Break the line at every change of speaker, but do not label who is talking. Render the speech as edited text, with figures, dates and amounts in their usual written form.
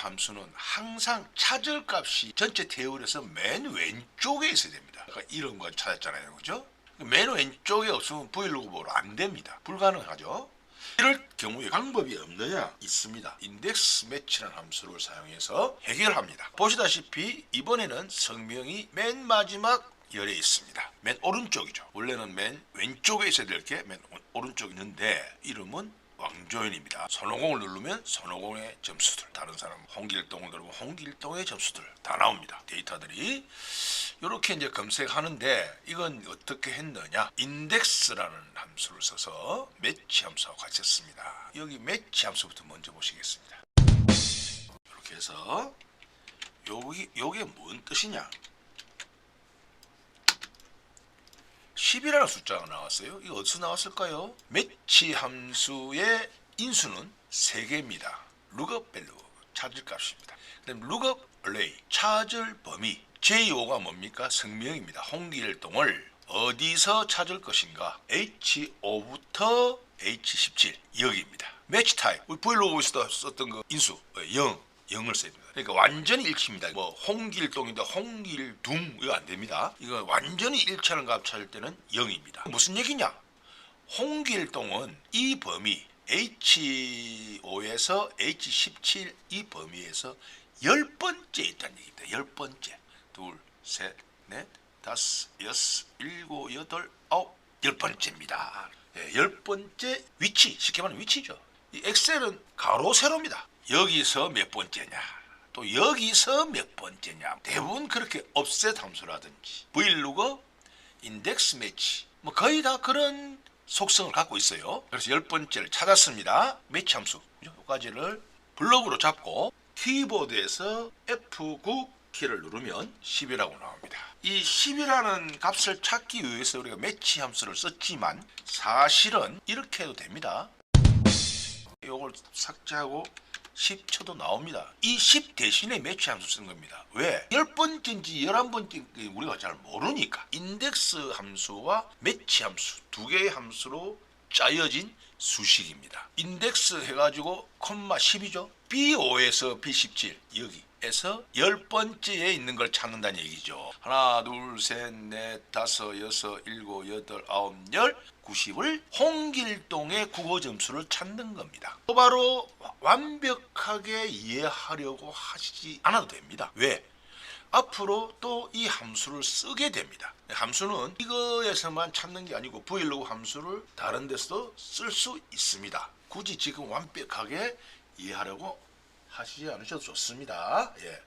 함수는 항상 찾을 값이 전체 테이블에서 맨 왼쪽에 있어야 됩니다. 그러니까 이런 거 찾았잖아요. 그죠? 맨 왼쪽에 없으면 브이로그로 안 됩니다. 불가능하죠. 이럴 경우에 방법이 없느냐? 있습니다. 인덱스 매치라는 함수를 사용해서 해결합니다. 보시다시피 이번에는 성명이 맨 마지막 열에 있습니다. 맨 오른쪽이죠. 원래는 맨 왼쪽에 있어야 될 게 맨 오른쪽에 있는데 이름은 왕조연입니다. 손오공을 누르면 손오공의 점수들, 다른 사람 홍길동을 누르면 홍길동의 점수들 다 나옵니다. 데이터들이 이렇게 이제 검색하는데 이건 어떻게 했느냐? 인덱스라는 함수를 써서 매치 함수하고 같이 했습니다. 여기 매치 함수부터 먼저 보시겠습니다. 이렇게 해서 요게 뭔 뜻이냐? 10이라는 숫자가 나왔어요. 이거 어디서 나왔을까요? 매치 함수의 인수는 3개입니다. lookup value, 찾을 값입니다. 그다음 lookup array, 찾을 범위. J5가 뭡니까? 성명입니다. 홍길동을 어디서 찾을 것인가? H5부터 H17 여기입니다. 매치 타입, 우리 브이로그에서 썼던 그 인수 0을 써야 됩니다. 그러니까 완전히 일치입니다. 뭐 홍길동인데 홍길둥 이거 안 됩니다. 이거 완전히 일치하는 값 찾을 때는 0입니다. 무슨 얘기냐? 홍길동은 이 범위 H5에서 H17 이 범위에서 10번째 있다는 얘기입니다. 10번째. 둘, 셋, 넷, 다섯, 여섯, 일곱, 여덟, 아홉, 10번째입니다. 예, 10번째 위치, 쉽게 말하면 위치죠. 이 엑셀은 가로 세로입니다. 여기서 몇 번째냐, 또 여기서 몇 번째냐. 대부분 그렇게 옵셋 함수라든지 vlookup, 인덱스 매치 뭐 거의 다 그런 속성을 갖고 있어요. 그래서 10번째를 찾았습니다. 매치 함수 여기까지를 블록으로 잡고 키보드에서 F9 키를 누르면 10이라고 나옵니다. 이 10이라는 값을 찾기 위해서 우리가 매치 함수를 썼지만 사실은 이렇게 해도 됩니다. 이걸 삭제하고 10 쳐도 나옵니다. 이 10 대신에 매치 함수 쓴 겁니다. 왜? 10번째인지 11번째인지 우리가 잘 모르니까. 인덱스 함수와 매치 함수 두 개의 함수로 짜여진 수식입니다. 인덱스 해가지고 콤마 10이죠. B5에서 B17 여기에서 10번째에 있는 걸 찾는다는 얘기죠. 하나, 둘, 셋, 넷, 다섯, 여섯, 일곱, 여덟, 아홉, 열, 90을 홍길동의 국어 점수를 찾는 겁니다. 바로 완벽하게 이해하려고 하시지 않아도 됩니다. 왜? 앞으로 또 이 함수를 쓰게 됩니다. 함수는 이거에서만 찾는 게 아니고 브이로그 함수를 다른 데서도 쓸 수 있습니다. 굳이 지금 완벽하게 이해하려고 하시지 않으셔도 좋습니다. 예.